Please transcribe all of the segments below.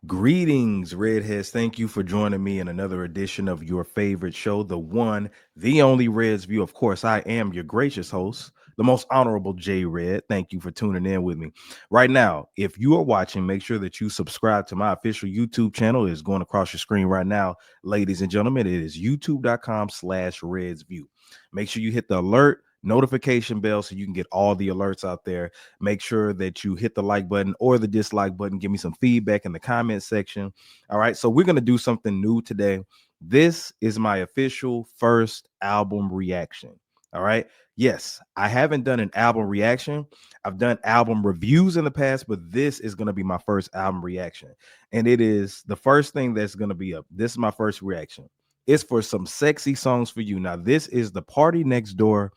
Greetings, Redheads. Thank you for joining me in another edition of your favorite show, the one, the only Reds View. Of course, I am your gracious host, the most honorable J Red. Thank you for tuning in with me. Right now, if you are watching, make sure that you subscribe to my official YouTube channel. It's going across your screen right now, ladies and gentlemen. It is youtube.com/Reds View. Make sure you hit the alert notification bell so you can get all the alerts out there. Make sure that you hit the like button or the dislike button. Give me some feedback in the comment section. All right, so we're going to do something new today. This is my official first album reaction. All right, yes, I haven't done an album reaction. I've done album reviews in the past, but this is going to be my first album reaction, and it is the first thing that's going to be up. This is my first reaction. It's for some sexy songs for you. Now this is the Party Next Door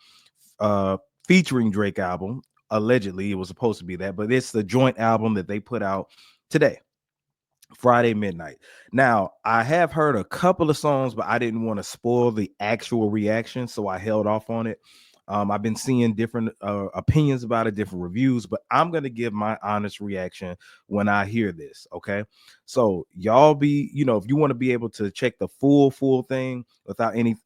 uh featuring Drake album. Allegedly it was supposed to be that, but it's the joint album that they put out today, Friday midnight. Now, I have heard a couple of songs, but I didn't want to spoil the actual reaction, so I held off on it. I've been seeing different opinions about it, different reviews, but I'm gonna give my honest reaction when I hear this. Okay, so y'all be, if you want to be able to check the full thing without any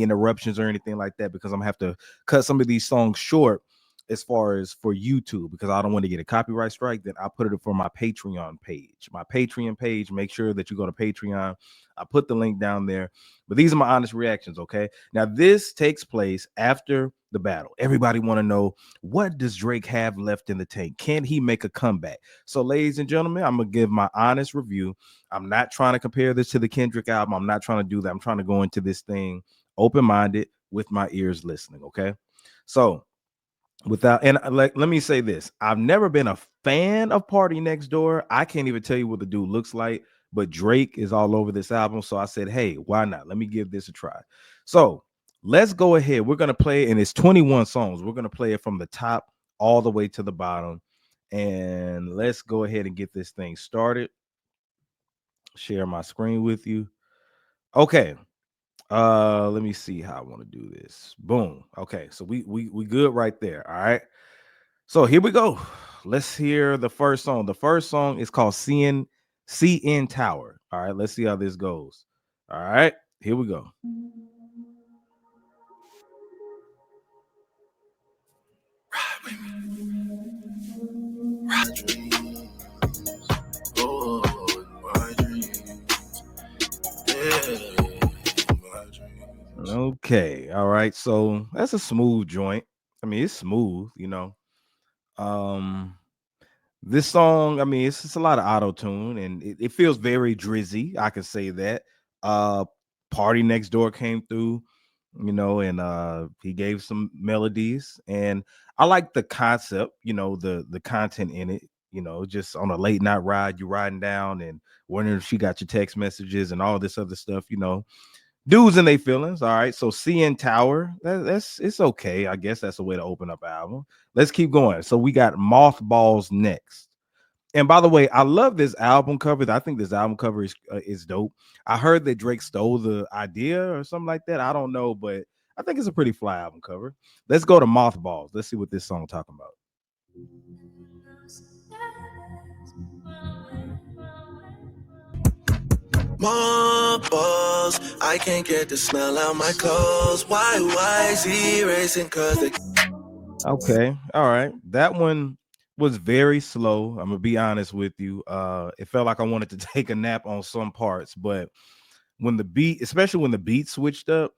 interruptions or anything like that, because I'm gonna have to cut some of these songs short as far as for YouTube, because I don't want to get a copyright strike, then I put it for my Patreon page. My Patreon page, make sure that you go to Patreon. I put the link down there. But these are my honest reactions, okay? Now, this takes place after the battle. Everybody want to know, what does Drake have left in the tank? Can he make a comeback? So, ladies and gentlemen, I'm going to give my honest review. I'm not trying to compare this to the Kendrick album. I'm not trying to do that. I'm trying to go into this thing open-minded with my ears listening, okay? So, let me say this, I've never been a fan of Party Next Door. I can't even tell you what the dude looks like, but Drake is all over this album, so I said, hey, why not? Let me give this a try. So let's go ahead. We're gonna play, and it's 21 songs. We're gonna play it from the top all the way to the bottom, and let's go ahead and get this thing started. Share my screen with you. Okay, let me see how I want to do this. Boom. Okay, so we good right there. All right, so here we go. Let's hear the first song. The first song is called CN Tower. All right, let's see how this goes. All right, here we go. Okay, all right. So that's a smooth joint. I mean, it's smooth. Um, this song, I mean, it's just a lot of auto tune, and it feels very drizzy. I can say that. Uh, Party Next Door came through, and he gave some melodies, and I like the concept. The content in it. Just on a late night ride, you riding down and wondering if she got your text messages and all this other stuff. Dudes and they feelings. All right, so CN Tower, that's it's okay. I guess that's a way to open up an album. Let's keep going. So we got Mothballs next. And by the way, I love this album cover. I think this album cover is dope. I heard that Drake stole the idea or something like that. I don't know, but I think it's a pretty fly album cover. Let's go to Mothballs. Let's see what this song talking about. Mothballs, I can't get the smell out my clothes. Why is he racing? Cause they Okay, all right. That one was very slow. I'm gonna be honest with you. It felt like I wanted to take a nap on some parts, but when the beat, especially when the beat switched up,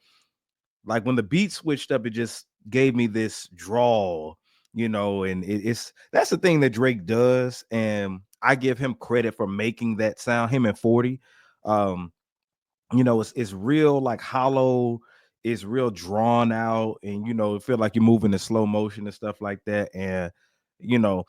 like when the beat switched up, it just gave me this drawl, and it's that's the thing that Drake does, and I give him credit for making that sound. Him and 40, um, it's real like hollow, it's real drawn out, and it feel like you're moving in slow motion and stuff like that. And you know,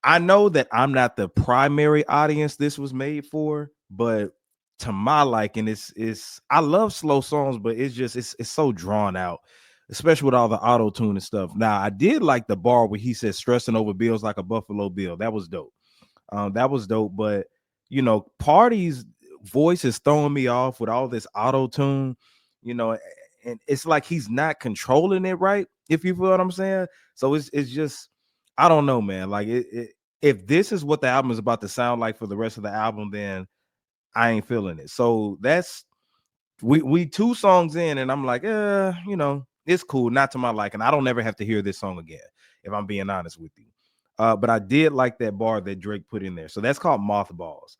I know that I'm not the primary audience this was made for, but to my liking, it's I love slow songs, but it's so drawn out, especially with all the auto tune and stuff. Now, I did like the bar where he said stressing over bills like a Buffalo Bill. That was dope. That was dope, but Party's voice is throwing me off with all this auto tune, you know, and it's like he's not controlling it right, if you feel what I'm saying. So it's just I don't know, man. Like if this is what the album is about to sound like for the rest of the album, then I ain't feeling it. So that's we 2 songs in, and I'm like, it's cool, not to my liking. I don't ever have to hear this song again, if I'm being honest with you. But I did like that bar that Drake put in there. So that's called Mothballs.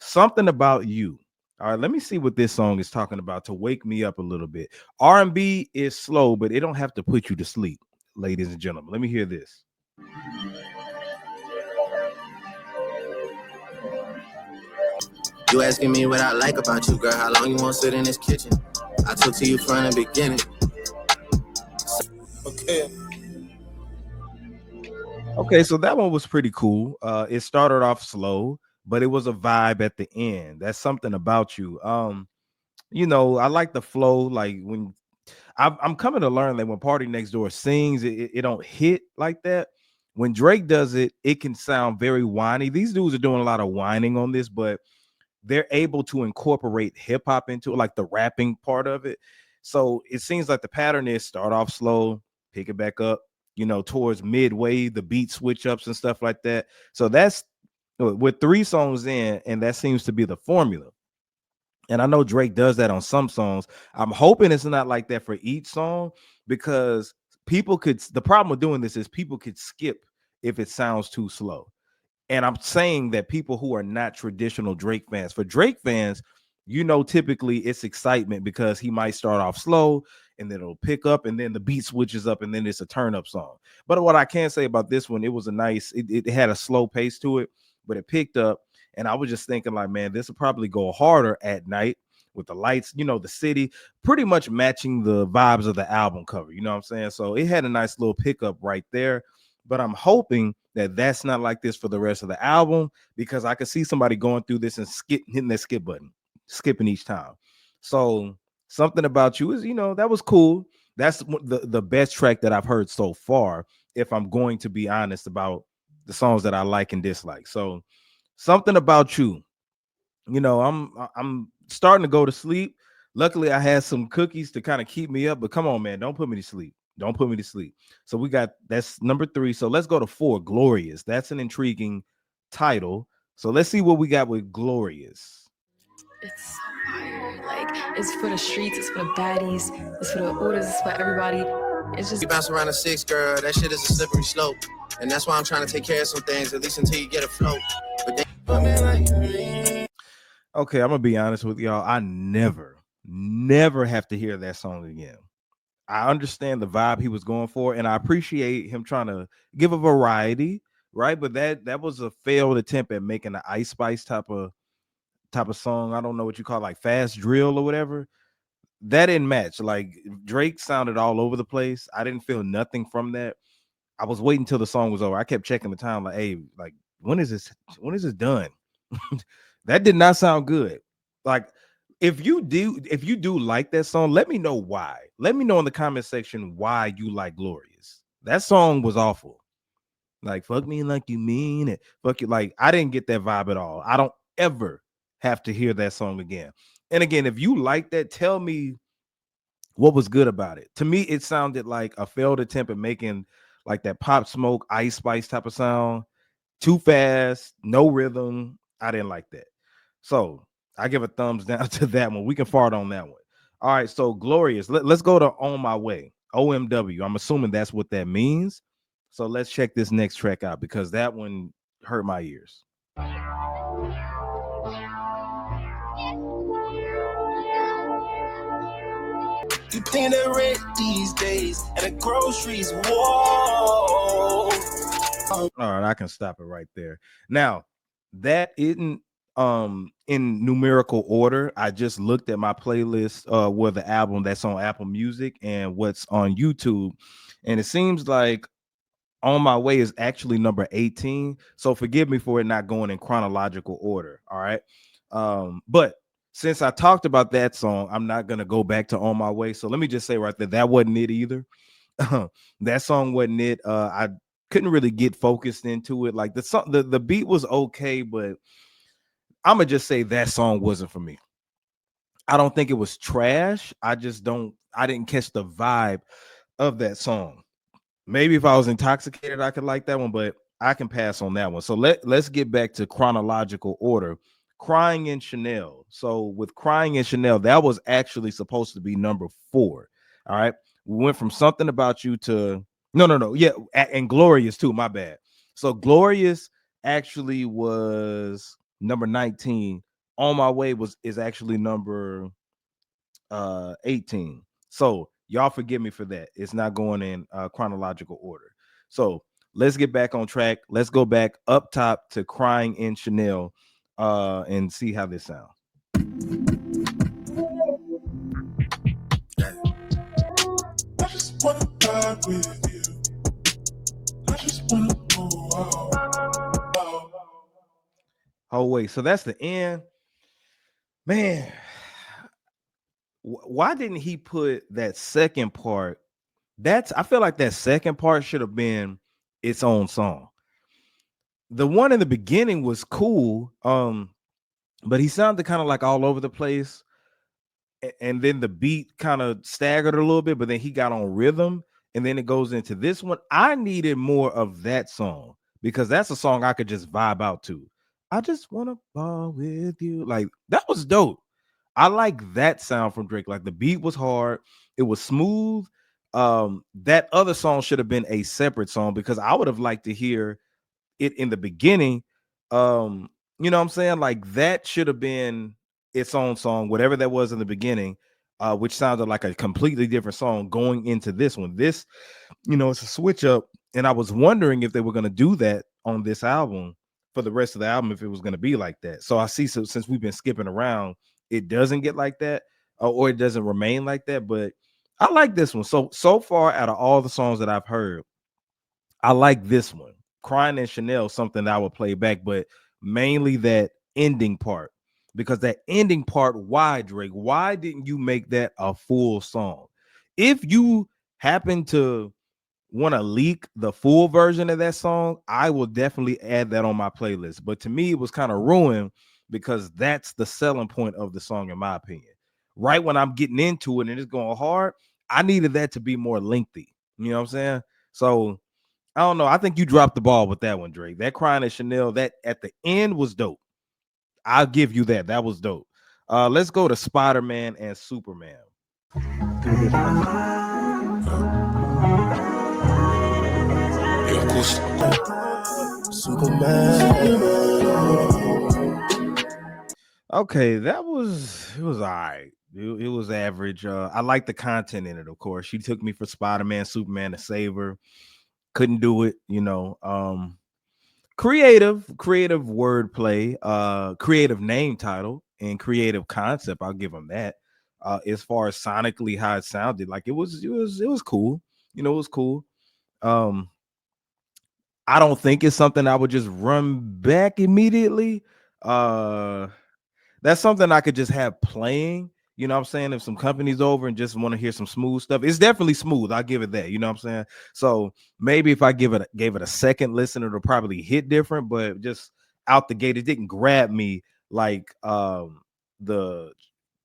Something About You. All right, let me see what this song is talking about to wake me up a little bit. R&B is slow, but it don't have to put you to sleep, ladies and gentlemen. Let me hear this. You asking me what I like about you, girl? How long you want to sit in this kitchen? I took to you from the beginning. Okay. Okay, so that one was pretty cool. It started off slow, but it was a vibe at the end. That's Something About You. I like the flow. Like when I'm coming to learn that when Party Next Door sings, it don't hit like that. When Drake does it, it can sound very whiny. These dudes are doing a lot of whining on this, but they're able to incorporate hip hop into it, like the rapping part of it. So it seems like the pattern is start off slow, pick it back up, towards midway, the beat switch ups and stuff like that. So that's with 3 songs in, and that seems to be the formula. And I know Drake does that on some songs. I'm hoping it's not like that for each song, because the problem with doing this is people could skip if it sounds too slow. And I'm saying that people who are not traditional Drake fans, for Drake fans, typically it's excitement because he might start off slow and then it'll pick up and then the beat switches up and then it's a turn up song. But what I can say about this one, it was it had a slow pace to it, but it picked up. And I was just thinking, like, man, this will probably go harder at night with the lights, the city pretty much matching the vibes of the album cover. You know what I'm saying? So it had a nice little pickup right there. But I'm hoping that that's not like this for the rest of the album, because I could see somebody going through this and hitting that skip button, skipping each time. So Something About You is, that was cool. That's the best track that I've heard so far, if I'm going to be honest about the songs that I like and dislike. So Something About You, I'm starting to go to sleep. Luckily, I had some cookies to kind of keep me up, but come on, man, don't put me to sleep. Don't put me to sleep. So that's number 3. So let's go to 4, Glorious. That's an intriguing title. So let's see what we got with Glorious. It's so fire. Like, it's for the streets, it's for the baddies, it's for the orders, it's for everybody. It's just You bounce around a 6, girl. That shit is a slippery slope. And that's why I'm trying to take care of some things, at least until you get afloat. But then, Okay, I'm gonna be honest with y'all. I never have to hear that song again. I understand the vibe he was going for, and I appreciate him trying to give a variety, right? But that was a failed attempt at making an Ice Spice type of song. I don't know what you call it, like fast drill or whatever. That didn't match. Like Drake sounded all over the place. I didn't feel nothing from that. I was waiting till the song was over. I kept checking the time, like, hey, like when is this? When is this done? That did not sound good. Like if you do like that song, let me know why. Let me know in the comment section why you like Glorious. That song was awful. Like fuck me like you mean it. Fuck you. Like I didn't get that vibe at all. I don't ever have to hear that song again. And again, if you like that, tell me what was good about it. To me, it sounded like a failed attempt at making like that Pop Smoke, Ice Spice type of sound. Too fast, no rhythm. I didn't like that. So I give a thumbs down to that one. We can fart on that one. All right, so Glorious. Let's go to On My Way. OMW. I'm assuming that's what that means. So let's check this next track out, because that one hurt my ears. you paying the rent these days at the groceries. Whoa. All right, I can stop it right there. Now, that isn't in numerical order. I just looked at my playlist where the album that's on Apple Music and what's on YouTube, and it seems like On My Way is actually number 18. So forgive me for it not going in chronological order. All right. But since I talked about that song, I'm not gonna go back to On My Way. So let me just say right there, that wasn't it either. That song wasn't it. I couldn't really get focused into it. Like the song, the beat was okay, but I'm gonna just say that song wasn't for me. I don't think it was trash. I didn't catch the vibe of that song. Maybe if I was intoxicated, I could like that one, but I can pass on that one. So let's get back to chronological order. Crying in Chanel. So with Crying in Chanel, that was actually supposed to be number 4. All right. We went from Something About You to no. Yeah, and Glorious too. My bad. So Glorious actually was number 19. On My Way is actually number 18. So y'all forgive me for that. It's not going in chronological order. So let's get back on track. Let's go back up top to Crying in Chanel and see how this sounds. I just wanna ride with you. I just wanna go out. Oh wait, so that's the end. Man, why didn't he put that second part? I feel like that second part should have been its own song. The one in the beginning was cool, but he sounded kind of like all over the place, and then the beat kind of staggered a little bit, but then he got on rhythm, and then it goes into this one. I needed more of that song because that's a song I could just vibe out to. I just want to ball with you. Like, that was dope. I like that sound from Drake. Like, the beat was hard, it was smooth. That other song should have been a separate song because I would have liked to hear it in the beginning. You know what I'm saying? Like, that should have been its own song, whatever that was in the beginning, which sounded like a completely different song going into this one. This, it's a switch up, and I was wondering if they were going to do that on this album for the rest of the album, if it was going to be like that. So I see, so since we've been skipping around, it doesn't get like that, or it doesn't remain like that. But I like this one. So far, out of all the songs that I've heard, I like this one. Crying in Chanel, something that I would play back, but mainly that ending part. Because that ending part, why, Drake? Why didn't you make that a full song? If you happen to want to leak the full version of that song, I will definitely add that on my playlist. But to me, it was kind of ruined because that's the selling point of the song, in my opinion. Right when I'm getting into it and it's going hard, I needed that to be more lengthy. You know what I'm saying? So I don't know. I think you dropped the ball with that one, Drake. That Crying at Chanel, that at the end was dope. I'll give you that. That was dope. Let's go to Spider-Man and Superman. Okay, it was all right. It was average. I like the content in it, of course. She took me for Spider-Man, Superman to save her. Couldn't do it, creative wordplay, creative name title, and creative concept. I'll give them that. As far as sonically how it sounded, like it was cool. It was cool. um I don't think it's something I would just run back immediately. uh that's something I could just have playing. You know what I'm saying? If some company's over and just want to hear some smooth stuff, it's definitely smooth. I'll give it that. You know what I'm saying? So maybe if I gave it a second listen, it'll probably hit different. But just out the gate, it didn't grab me like the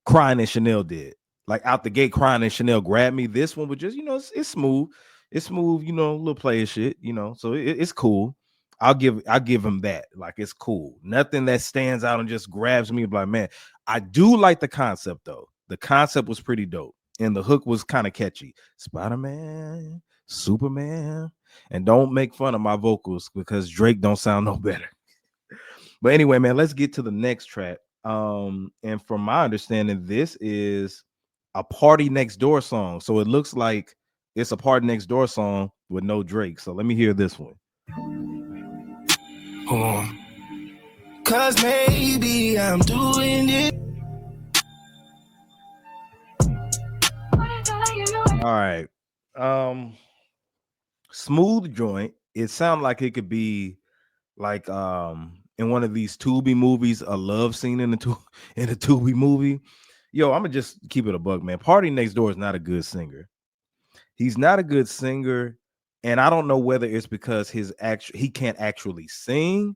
Crying in Chanel did. Like, out the gate, Crying in Chanel grabbed me. This one was just, it's smooth. It's smooth, little player shit, so it's cool. I'll give him that. Like, it's cool. Nothing that stands out and just grabs me. Like, man, I do like the concept though. The concept was pretty dope. And the hook was kind of catchy. Spider-Man, Superman. And don't make fun of my vocals because Drake don't sound no better. But anyway, man, let's get to the next track. And from my understanding, this is a Party Next Door song. So it looks like it's a Party Next Door song with no Drake. So let me hear this one. Hold on. Cause maybe I'm doing it. All right. Smooth joint. It sounds like it could be like in one of these Tubi movies, a love scene in in a Tubi movie. Yo, I'm gonna just keep it a buck, man. Party Next Door is not a good singer. He's not a good singer, and I don't know whether it's because he can't actually sing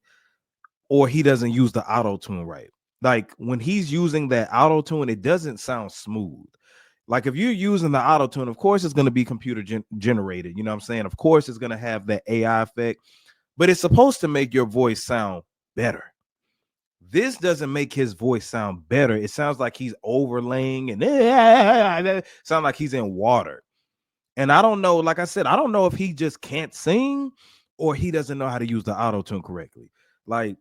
or he doesn't use the auto tune right. Like, when he's using that auto tune, it doesn't sound smooth. Like, if you're using the auto tune, of course it's going to be computer generated. You know what I'm saying? Of course it's going to have that AI effect. but it's supposed to make your voice sound better. This doesn't make his voice sound better. It sounds like he's overlaying and sound like he's in water. And I don't know, like I said, I don't know if he just can't sing or he doesn't know how to use the auto tune correctly. Like,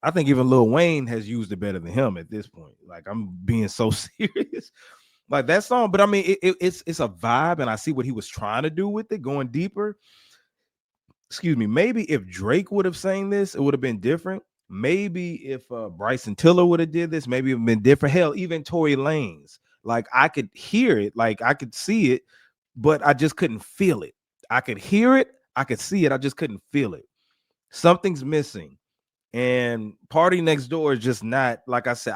I think even Lil Wayne has used it better than him at this point. Like, I'm being so serious. Like that song, but I mean, it's a vibe, and I see what he was trying to do with it, going deeper. Excuse me. Maybe if Drake would have sang this, it would have been different. Maybe if Bryson Tiller would have did this, maybe it would have been different. Hell, even Tory Lanez, like I could hear it, like I could see it, but I just couldn't feel it. I could hear it, I could see it, I just couldn't feel it. Something's missing. And Party Next Door is just not, like I said,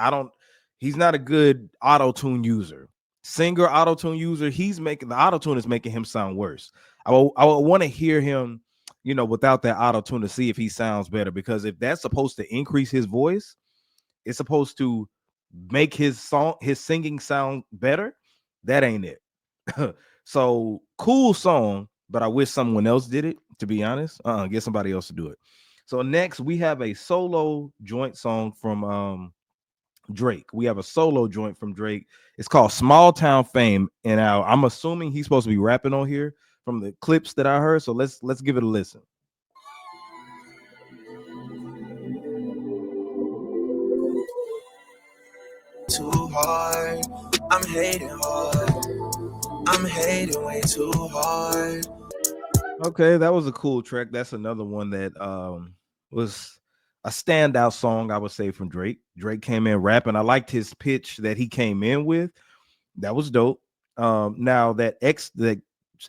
he's not a good auto-tune user. Singer auto-tune user, he's making the auto-tune is making him sound worse. I would want to hear him, without that auto-tune to see if he sounds better. Because if that's supposed to increase his voice, it's supposed to make his singing sound better. That ain't it. So cool song, but I wish someone else did it, to be honest. Get somebody else to do it. So next we have a solo joint song from Drake. We have a solo joint from Drake. It's called Small Town Fame. And now I'm assuming he's supposed to be rapping on here from the clips that I heard. So let's give it a listen. Too hard. I'm hating hard. I'm hating way too hard. Okay, that was a cool track. That's another one that was a standout song, I would say, from Drake. Drake came in rapping. I liked his pitch that he came in with. That was dope. Now the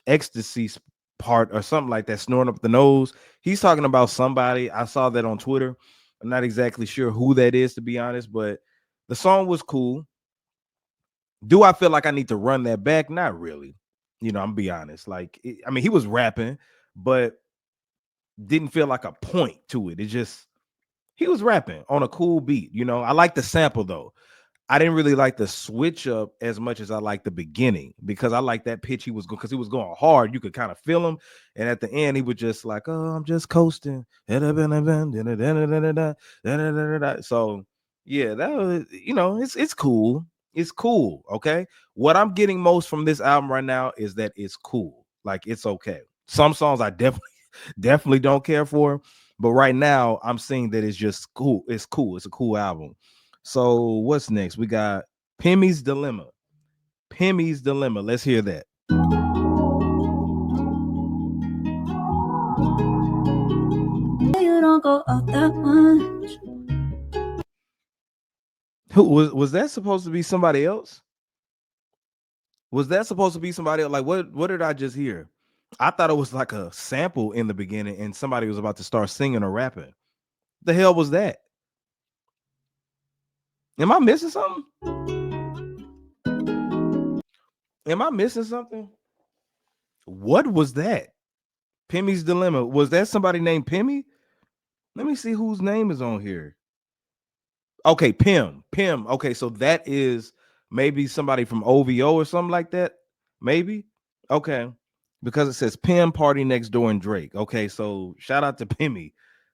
ecstasy part or something like that, snoring up the nose. He's talking about somebody. I saw that on Twitter. I'm not exactly sure who that is, to be honest, but the song was cool. Do I feel like I need to run that back? Not really. I'm be honest. Like, I mean, he was rapping, but didn't feel like a point to it. It just he was rapping on a cool beat. I like the sample though. I didn't really like the switch up as much as I like the beginning because I like that pitch he was going because he was going hard. You could kind of feel him, and at the end he was just like, "Oh, I'm just coasting." So yeah, that was it's cool. It's cool. Okay, what I'm getting most from this album right now is that it's cool. Like it's okay. Some songs I definitely don't care for, but right now I'm seeing that it's just cool. It's cool. It's a cool album. So what's next? We got Pimmy's Dilemma. Pimmy's Dilemma. Let's hear that. You don't go out that much. Who was that supposed to be somebody else? Was that supposed to be somebody else? Like what did I just hear? I thought it was like a sample in the beginning and somebody was about to start singing or rapping. The hell was that? Am I missing something? Am I missing something? What was that? Pimmy's Dilemma. Was that somebody named Pimmy? Let me see whose name is on here. Okay, Pim. Okay, so that is maybe somebody from OVO or something like that. Maybe. Okay. Because it says Pim, Party Next Door, and Drake. Okay, so shout out to Pimmy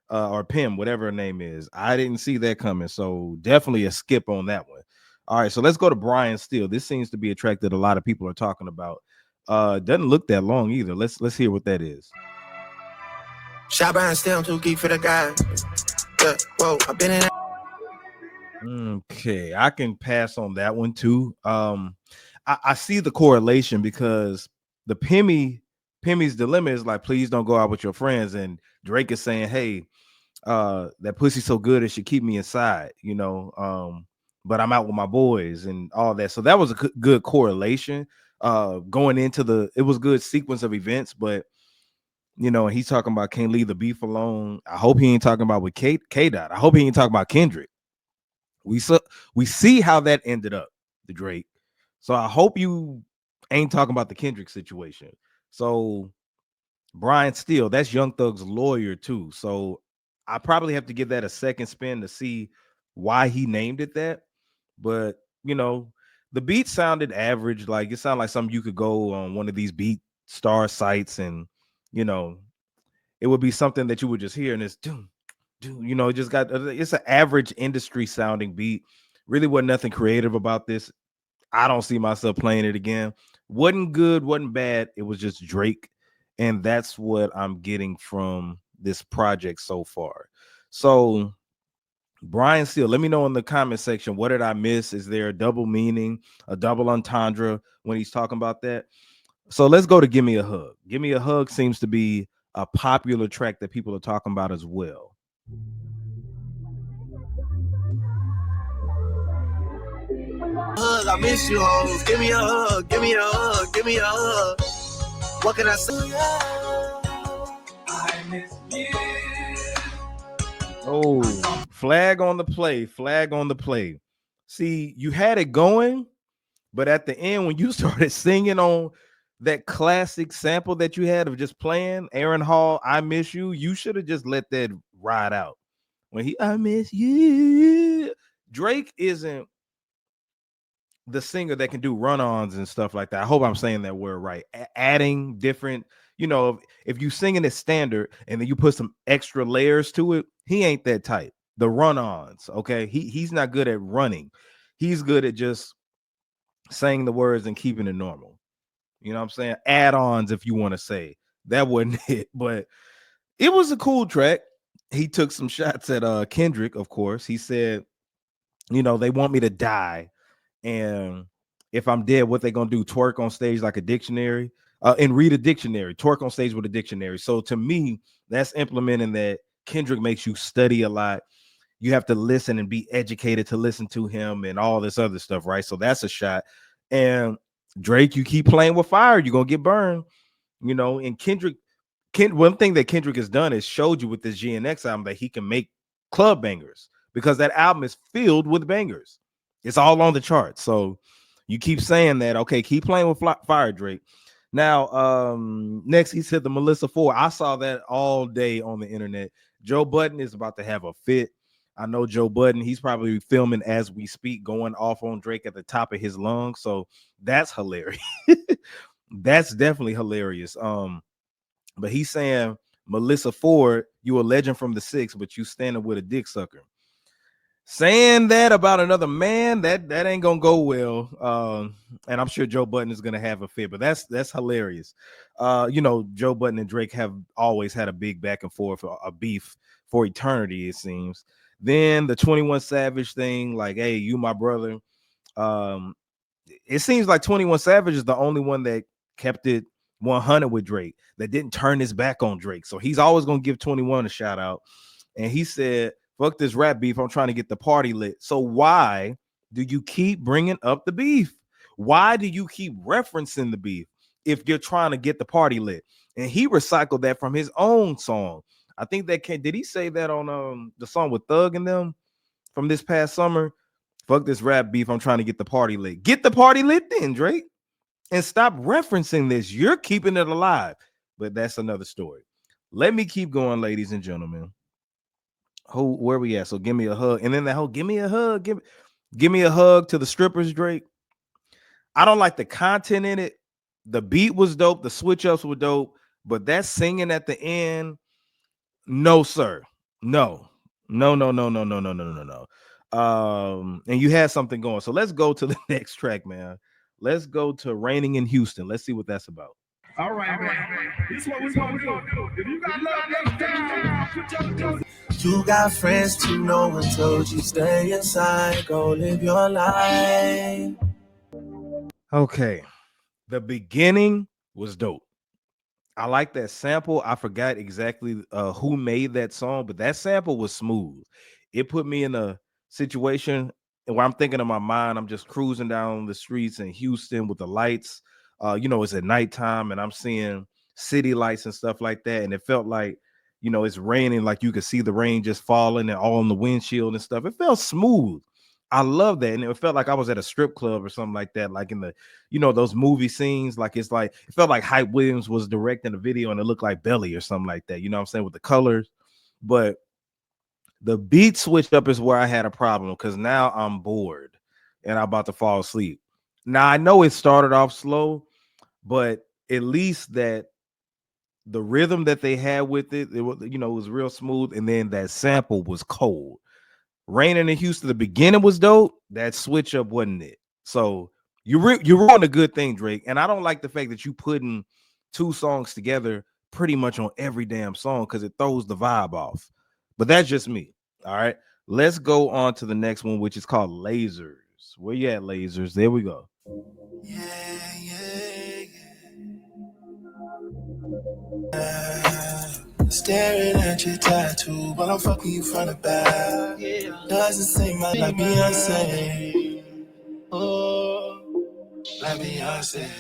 or Pim, whatever her name is. I didn't see that coming. So definitely a skip on that one. All right, so let's go to Brian Steele. This seems to be a track that a lot of people are talking about. Doesn't look that long either. Let's hear what that is. Shot behind still too geek for the guy. Yeah, whoa, I've been in. Okay, I can pass on that one too. I see the correlation because the Pimmy's Dilemma is like, please don't go out with your friends, and Drake is saying, hey, that pussy so good it should keep me inside, but I'm out with my boys and all that. So that was a good correlation. Going into it was good sequence of events, but he's talking about can't leave the beef alone. I hope he ain't talking about with K Dot. I hope he ain't talking about Kendrick. We see how that ended up, the Drake. So I hope you ain't talking about the Kendrick situation. So Brian Steele, that's Young Thug's lawyer too. So I probably have to give that a second spin to see why he named it that. But the beat sounded average. Like it sounded like something you could go on one of these beat star sites and you know it would be something that you would just hear and it's you know, it just got it's an average industry sounding beat. Really wasn't nothing creative about this. I don't see myself playing it again. Wasn't good, wasn't bad. It was just Drake. And that's what I'm getting from this project so far. So, Brian Steele, let me know in the comment section, what did I miss? Is there a double meaning, a double entendre when he's talking about that? So let's go to Give Me a Hug. Give Me a Hug seems to be a popular track that people are talking about as well. Hug, I miss you, hoes. Give me a hug, give me a hug, give me a hug. What can I say? I miss you. Oh, flag on the play, flag on the play. See, you had it going, but at the end, when you started singing on that classic sample that you had of just playing Aaron Hall, I Miss You, you should have just let that ride out. When I miss you. Drake isn't the singer that can do run-ons and stuff like that. I hope I'm saying that word right. Adding different, you know, if you singing it standard and then you put some extra layers to it, he ain't that type. The run-ons, okay? He's not good at running. He's good at just saying the words and keeping it normal. You know what I'm saying? Add-ons, if you want to say. That wasn't it, but it was a cool track. He took some shots at Kendrick, of course. He said, you know, they want me to die. And if I'm dead, what they gonna do? Twerk on stage like a dictionary and read a dictionary, twerk on stage with a dictionary. So to me, that's implementing that Kendrick makes you study a lot. You have to listen and be educated to listen to him and all this other stuff, right? So that's a shot. And Drake, you keep playing with fire, you're gonna get burned, you know. And one thing that Kendrick has done is showed you with this GNX album that he can make club bangers because that album is filled with bangers. It's all on the charts. So you keep saying that. Okay, keep playing with fire, Drake. Now, next he said the Melissa Ford. I saw that all day on the internet. Joe Budden is about to have a fit. I know Joe Budden, he's probably filming as we speak, going off on Drake at the top of his lungs. So that's hilarious. That's definitely hilarious. But he's saying, Melissa Ford, you a legend from the six, but you standing with a dick sucker. Saying that about another man, that ain't gonna go well. And I'm sure Joe Budden is gonna have a fit, but that's hilarious. You know, Joe Budden and Drake have always had a big back and forth, a beef for eternity, it seems. Then the 21 Savage thing, like, hey, you my brother. Um, it seems like 21 Savage is the only one that kept it 100 with Drake, that didn't turn his back on Drake. So he's always gonna give 21 a shout out. And he said, fuck this rap beef, I'm trying to get the party lit. So why do you keep bringing up the beef? Why do you keep referencing the beef if you're trying to get the party lit? And he recycled that from his own song. I think that did he say that on the song with Thug and them from this past summer? Fuck this rap beef, I'm trying to get the party lit. Get the party lit then, Drake. And stop referencing this. You're keeping it alive. But that's another story. Let me keep going, ladies and gentlemen. Where we at? So give me a hug. And then that whole give me a hug. Give me a hug to the strippers, Drake. I don't like the content in it. The beat was dope. The switch ups were dope. But that singing at the end, no, sir. No. No, no, no, no, no, no, no, no, no. And you had something going. So let's go to the next track, man. Let's go to Raining in Houston. Let's see what that's about. All right, man. This is what we're gonna do. If you got love, you got friends to know and told you stay inside, go live your life. Okay. The beginning was dope. I like that sample. I forgot exactly who made that song, but that sample was smooth. It put me in a situation where I'm thinking in my mind, I'm just cruising down the streets in Houston with the lights. You know, it's at nighttime and I'm seeing city lights and stuff like that. And it felt like, you know, it's raining, like you could see the rain just falling and all on the windshield and stuff. It felt smooth. I love that. And it felt like I was at a strip club or something like that, like in the, you know, those movie scenes. Like it's like, it felt like Hype Williams was directing the video and it looked like Belly or something like that. You know what I'm saying? With the colors. But the beat switch up is where I had a problem because now I'm bored and I'm about to fall asleep. Now I know it started off slow, but at least that The rhythm that they had with it, it was, it was real smooth, and then that sample was cold. Raining in Houston, the beginning was dope. That switch up wasn't it. So you're on a good thing, Drake. And I don't like the fact that you putting two songs together pretty much on every damn song because it throws the vibe off. But that's just me. All right. Let's go on to the next one, which is called Lasers. Where you at, Lasers? There we go. Yeah, yeah, yeah. Staring at your tattoo while I'm fucking you from the back. Doesn't seem like Beyonce. Oh, like Beyonce.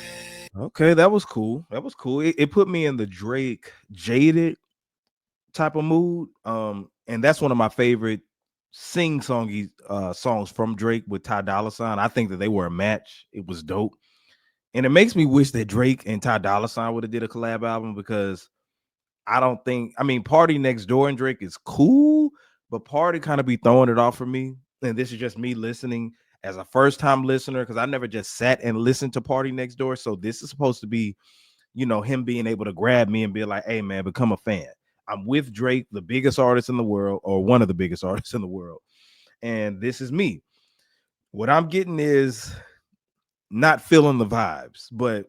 Okay, that was cool. That was cool. It put me in the Drake Jaded type of mood. And that's one of my favorite sing-songy songs from Drake with Ty Dolla Sign. I think that they were a match. It was dope. And it makes me wish that Drake and Ty Dolla Sign would have did a collab album because I mean, Party Next Door and Drake is cool, but Party kind of be throwing it off for me. And this is just me listening as a first-time listener because I never just sat and listened to Party Next Door. So this is supposed to be, him being able to grab me and be like, hey, man, become a fan. I'm with Drake, the biggest artist in the world, or one of the biggest artists in the world. And this is me. What I'm getting is not feeling the vibes, but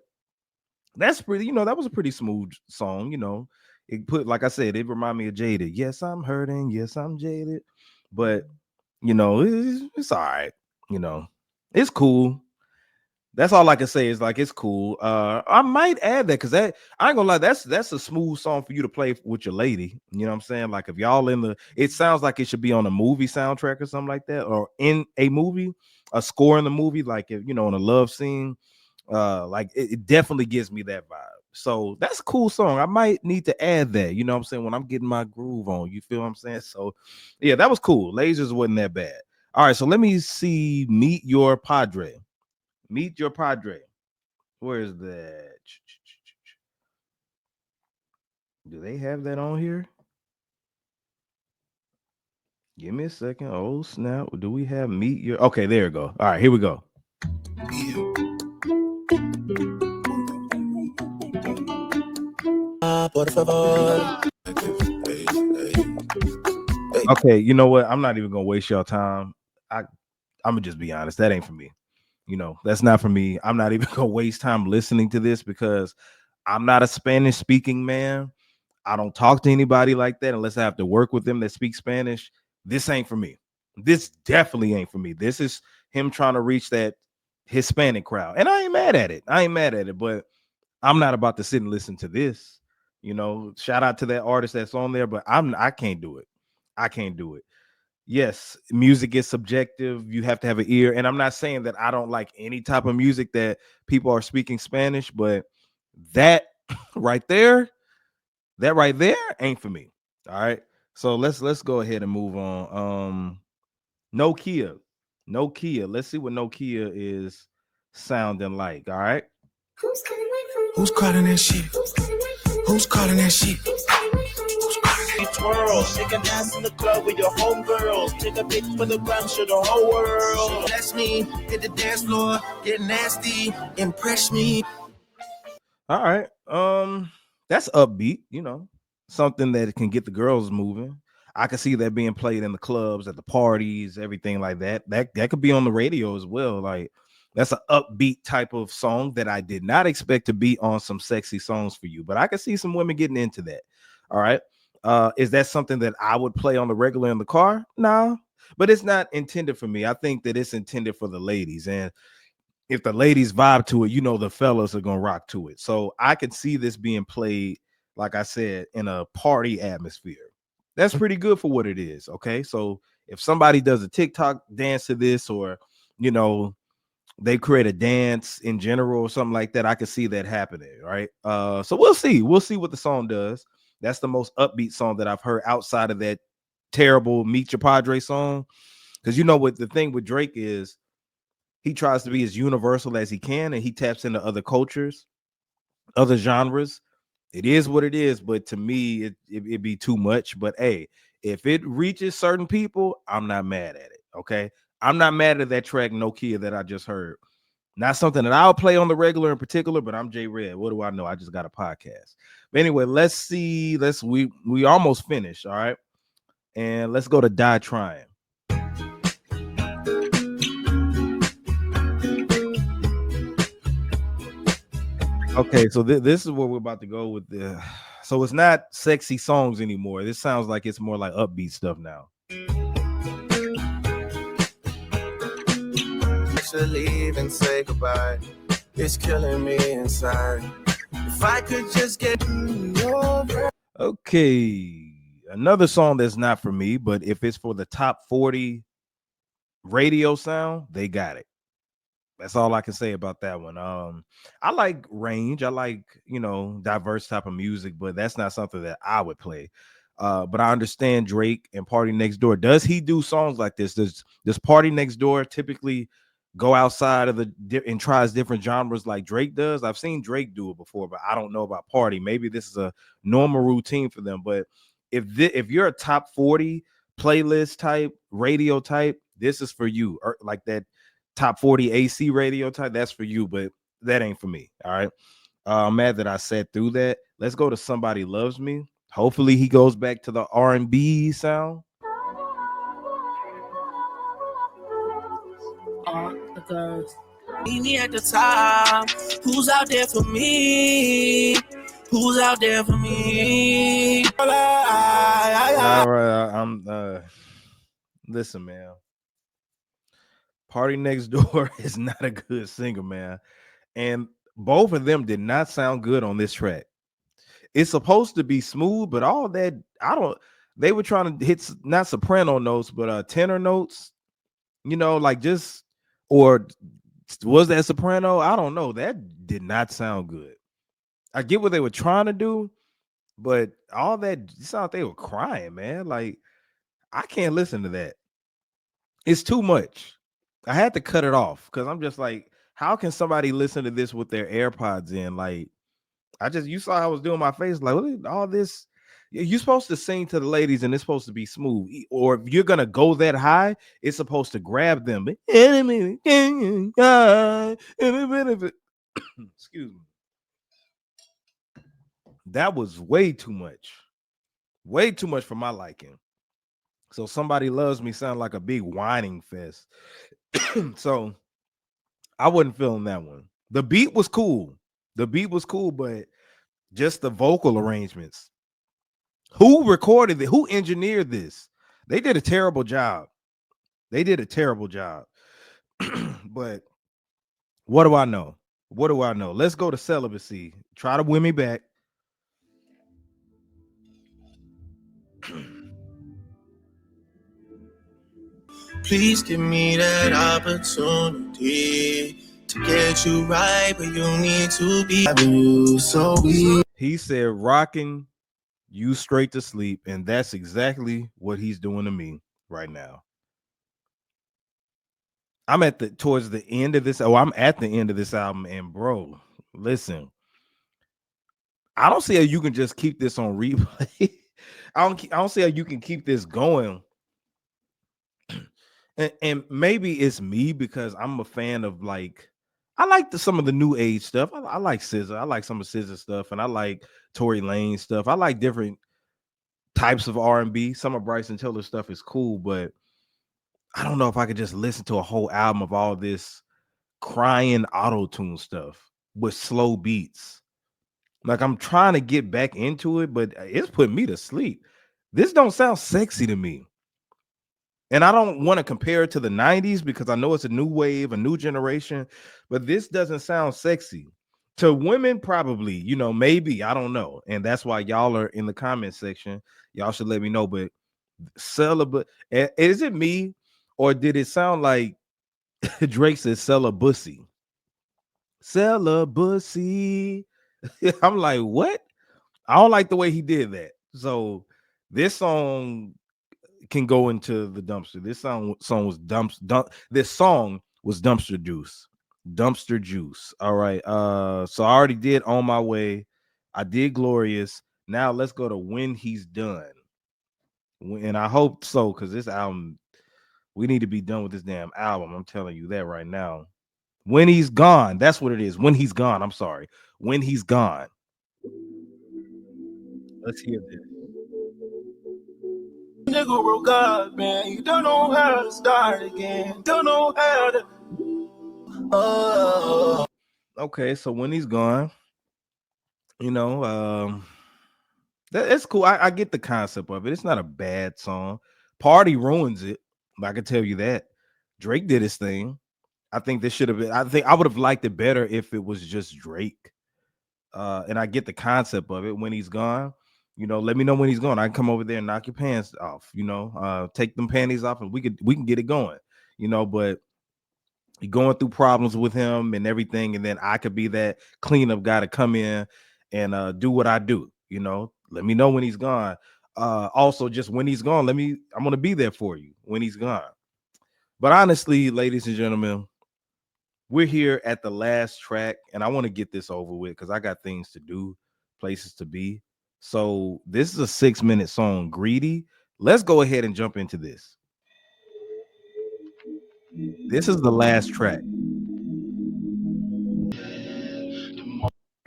that's pretty, that was a pretty smooth song, It put, like I said, it reminded me of Jaded. Yes, I'm hurting. Yes, I'm jaded. But, it's all right. You know, it's cool. That's all I can say is like it's cool. I might add that because that I ain't gonna lie, that's a smooth song for you to play with your lady. You know what I'm saying? Like if y'all it sounds like it should be on a movie soundtrack or something like that, or in a movie, a score in the movie, like if in a love scene. Like it definitely gives me that vibe. So that's a cool song. I might need to add that, you know what I'm saying, when I'm getting my groove on. You feel what I'm saying? So yeah, that was cool. Lasers wasn't that bad. All right, so let me see. Meet Your Padre. Meet Your Padre. Where is that? Do they have that on here? Give me a second. Oh, snap. Do we have Meet Your... Okay, there we go. All right, here we go. Okay, you know what? I'm not even going to waste your time. I'm going to just be honest. That ain't for me. That's not for me. I'm not even going to waste time listening to this because I'm not a Spanish speaking man. I don't talk to anybody like that unless I have to work with them that speak Spanish. This ain't for me. This definitely ain't for me. This is him trying to reach that Hispanic crowd. And I ain't mad at it. But I'm not about to sit and listen to this. Shout out to that artist that's on there, but I can't do it. I can't do it. Yes, music is subjective. You have to have an ear. And I'm not saying that I don't like any type of music that people are speaking Spanish, but that right there, ain't for me. All right. So let's go ahead and move on. Nokia. Let's see what Nokia is sounding like. All right. Who's calling that shit? Who's calling that shit? Twirl, shake an ass in the club with your homegirls. Take a pic for the gram, show the whole world. That's me, hit the dance floor, get nasty, impress me. All right. That's upbeat, something that can get the girls moving. I can see that being played in the clubs, at the parties, everything like that. That could be on the radio as well. Like that's an upbeat type of song that I did not expect to be on some sexy songs for you, but I can see some women getting into that. All right. Is that something that I would play on the regular in the car? No, but it's not intended for me. I think that it's intended for the ladies. And if the ladies vibe to it, the fellas are gonna rock to it. So I could see this being played, like I said, in a party atmosphere. That's pretty good for what it is. Okay. So if somebody does a TikTok dance to this, or they create a dance in general or something like that, I could see that happening. Right. So we'll see. We'll see what the song does. That's the most upbeat song that I've heard outside of that terrible Meet Your Padre song. Because what the thing with Drake is, he tries to be as universal as he can, and he taps into other cultures, other genres. It is what it is, but to me, it'd be too much. But hey, if it reaches certain people, I'm not mad at it. Okay, I'm not mad at that track Nokia that I just heard. Not something that I'll play on the regular in particular, but I'm J Red. What do I know? I just got a podcast. But anyway, let's see. We almost finished. All right. And let's go to Die Trying. Okay, so this is where we're about to go with the. So it's not sexy songs anymore. This sounds like it's more like upbeat stuff now. To leave and say goodbye. It's killing me inside. If I could just get over. Okay, another song that's not for me, but if it's for the top 40 radio sound, they got it. That's all I can say about that one. I like range. I like, diverse type of music, but that's not something that I would play. But I understand Drake and Party Next Door. Does he do songs like this? Does Party Next Door typically go outside of and tries different genres like Drake does? I've seen Drake do it before, but I don't know about Party. Maybe this is a normal routine for them. But if you're a top 40 playlist type, radio type, this is for you. Or like that top 40 AC radio type, that's for you, but that ain't for me. All right. I'm mad that I sat through that. Let's go to Somebody Loves Me. Hopefully he goes back to the R&B sound. All the girls meet me at the top. Who's out there for me? Who's out there for me? All right, listen, man. Party Next Door is not a good singer, man. And both of them did not sound good on this track. It's supposed to be smooth, but all that, they were trying to hit not soprano notes, but tenor notes, like just, or was that soprano? I don't know. That did not sound good. I get what they were trying to do, but all that, it sounded like they were crying, man. Like, I can't listen to that. It's too much. I had to cut it off because I'm just like, how can somebody listen to this with their AirPods in? Like, you saw how I was doing my face, like, what is all this? You're supposed to sing to the ladies and it's supposed to be smooth. Or if you're gonna go that high, it's supposed to grab them. Excuse me. That was way too much. Way too much for my liking. So Somebody Loves Me sound like a big whining fest. So I wasn't feeling that one. The beat was cool. But just the vocal arrangements. Who recorded it? Who engineered this? They did a terrible job. But what do I know? Let's go to Celibacy. Try to win me back. Please give me that opportunity to get you right, but you need to be you so weak. He said rocking you straight to sleep, and that's exactly what he's doing to me right now. I'm towards the end of this. I'm at the end of this album, and bro, listen, I don't see how you can just keep this on replay. I don't see how you can keep this going. And maybe it's me because I'm a fan of I like some of the new age stuff. I like SZA. I like some of SZA stuff, and I like Tory Lane stuff. I like different types of R&B. Some of Bryson Tiller stuff is cool, but I don't know if I could just listen to a whole album of all this crying auto-tune stuff with slow beats. Like, I'm trying to get back into it, but it's putting me to sleep. This don't sound sexy to me. And I don't want to compare it to the 90s because I know it's a new wave, a new generation, but this doesn't sound sexy. To women, probably, maybe, I don't know. And that's why y'all are in the comment section. Y'all should let me know. But celibate, is it me, or did it sound like Drake said celibacy? Celibacy. I'm like, what? I don't like the way he did that. So this song can go into the dumpster. This song was this song was dumpster juice. Dumpster juice. All right. So I already did On My Way. I did Glorious. Now let's go to When He's Done. And I hope so, because this album, we need to be done with this damn album. I'm telling you that right now. When he's gone. That's what it is. When he's gone. I'm sorry. When he's gone. Let's hear this. Nigga broke up, man. You don't know how to start again. Don't know how to. Okay, so when he's gone, you know, it's cool. I get the concept of it. It's not a bad song. Party ruins it. I can tell you that. Drake did his thing. I think this should have been. I think I would have liked it better if it was just Drake. And I get the concept of it. When he's gone, let me know when he's gone. I can come over there and knock your pants off. Take them panties off, and we can get it going. But you're going through problems with him and everything, and then I could be that cleanup guy to come in and do what I do. Let me know when he's gone. Also, just when he's gone, I'm gonna be there for you when he's gone. But honestly, ladies and gentlemen, we're here at the last track, and I want to get this over with because I got things to do, places to be. So this is a 6-minute song, Greedy. Let's go ahead and jump into this. This is the last track.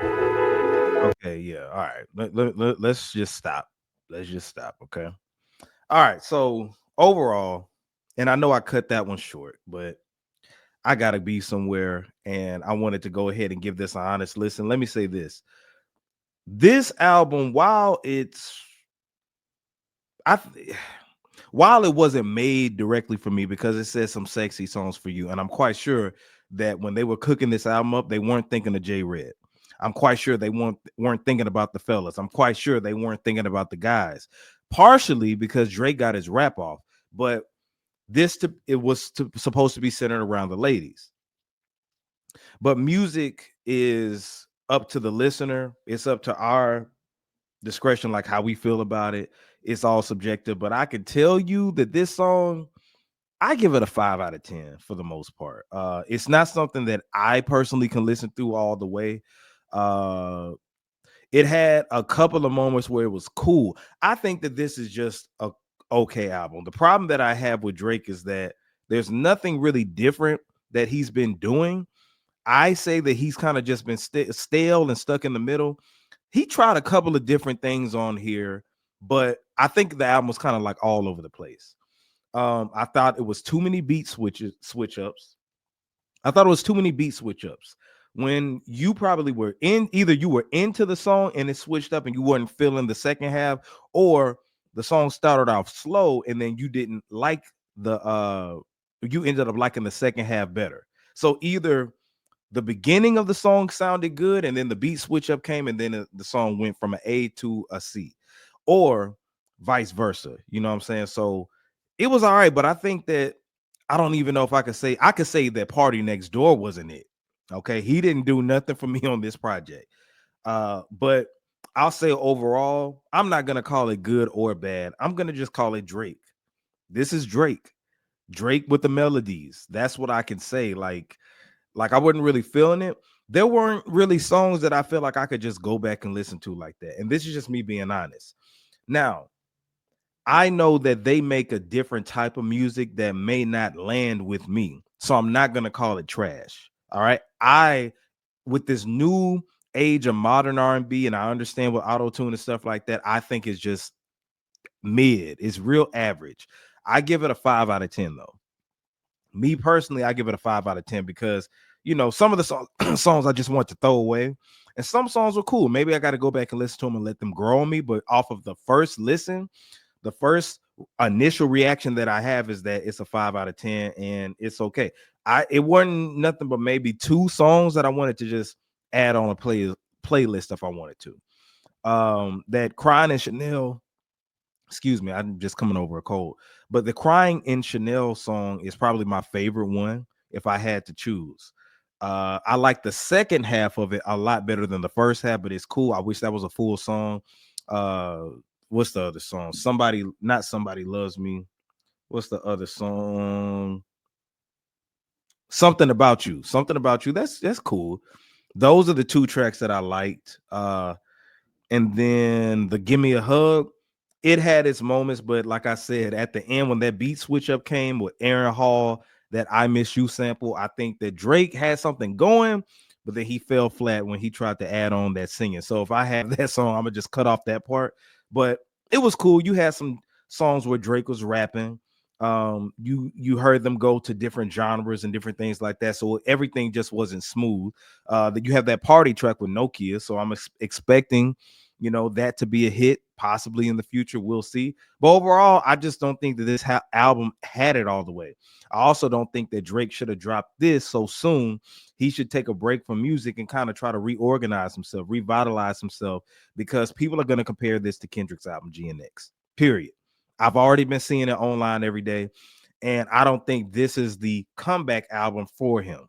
Okay, yeah. All right. Let's just stop. Let's just stop. Okay. All right. So overall, and I know I cut that one short, but I gotta be somewhere, and I wanted to go ahead and give this an honest listen. Let me say this: this album, I while it wasn't made directly for me because it says some sexy songs for you, and I'm quite sure that when they were cooking this album up, they weren't thinking of J Red. I'm quite sure they weren't thinking about the fellas. I'm quite sure they weren't thinking about the guys. Partially because Drake got his rap off, but it was supposed to be centered around the ladies. But music is up to the listener. It's up to our discretion, like how we feel about it. It's all subjective, but I can tell you that this song, I give it a 5 out of 10 for the most part. It's not something that I personally can listen through all the way. It had a couple of moments where it was cool. I think that this is just a okay album. The problem that I have with Drake is that there's nothing really different that he's been doing. I say that he's kind of just been stale and stuck in the middle. He tried a couple of different things on here, but I think the album was kind of like all over the place. I thought it was too many switch ups. I thought it was too many beat switch ups. When you probably were either you were into the song and it switched up and you weren't feeling the second half, or the song started off slow and then you didn't like you ended up liking the second half better. So either the beginning of the song sounded good and then the beat switch up came and then the song went from an A to a C, or vice versa. You know what I'm saying? So it was all right, but I think that I don't even know if I could say that Party Next Door wasn't it. Okay, he didn't do nothing for me on this project. But I'll say overall, I'm not gonna call it good or bad. I'm gonna just call it Drake. This is Drake. Drake with the melodies. That's what I can say. Like I wasn't really feeling it. There weren't really songs that I feel like I could just go back and listen to like that. And this is just me being honest. Now, I know that they make a different type of music that may not land with me. So I'm not going to call it trash. All right. With this new age of modern R&B, and I understand with auto-tune and stuff like that, I think it's just mid. It's real average. I give it a 5 out of 10 though. Me personally, I give it a 5 out of 10 because some of the songs I just want to throw away, and some songs were cool. Maybe I got to go back and listen to them and let them grow on me. But off of the first listen, the first initial reaction that I have is that it's a 5 out of 10, and it's okay. It wasn't nothing but maybe 2 songs that I wanted to just add on a playlist if I wanted to. That Crying in Chanel. Excuse me, I'm just coming over a cold. But the Crying in Chanel song is probably my favorite one if I had to choose. I like the second half of it a lot better than the first half, but it's cool. I wish that was a full song. What's the other song? Not Somebody Loves Me. What's the other song? Something About You. Something About You. That's cool. Those are the 2 tracks that I liked. And then the Give Me a Hug, it had its moments, but like I said, at the end when that beat switch up came with Aaron Hall, that I Miss You sample. I think that Drake had something going, but then he fell flat when he tried to add on that singing. So if I have that song, I'm gonna just cut off that part. But it was cool. You had some songs where Drake was rapping. You heard them go to different genres and different things like that. So everything just wasn't smooth. That you have that party track with Nokia. So I'm expecting, that to be a hit, possibly in the future. We'll see. But overall, I just don't think that this album had it all the way. I also don't think that Drake should have dropped this so soon. He should take a break from music and kind of try to reorganize himself, revitalize himself, because people are going to compare this to Kendrick's album GNX. Period. I've already been seeing it online every day, and I don't think this is the comeback album for him.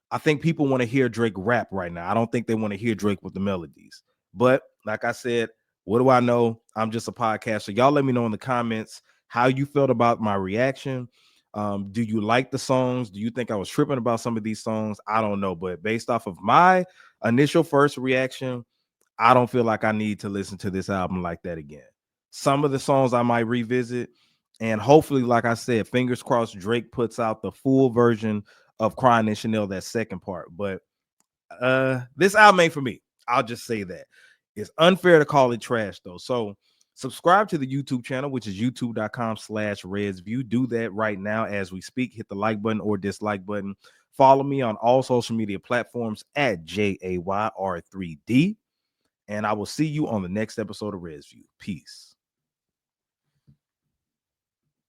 I think people want to hear Drake rap right now. I don't think they want to hear Drake with the melodies. But like I said, what do I know? I'm just a podcaster. Y'all let me know in the comments how you felt about my reaction. Do you like the songs? Do you think I was tripping about some of these songs? I don't know. But based off of my initial first reaction, I don't feel like I need to listen to this album like that again. Some of the songs I might revisit. And hopefully, like I said, fingers crossed, Drake puts out the full version of Crying in Chanel, that second part. But this album ain't for me. I'll just say that. It's unfair to call it trash, though. So subscribe to the YouTube channel, which is youtube.com/RedsView. Do that right now as we speak. Hit the like button or dislike button. Follow me on all social media platforms at JAYR3D. And I will see you on the next episode of RedsView. Peace.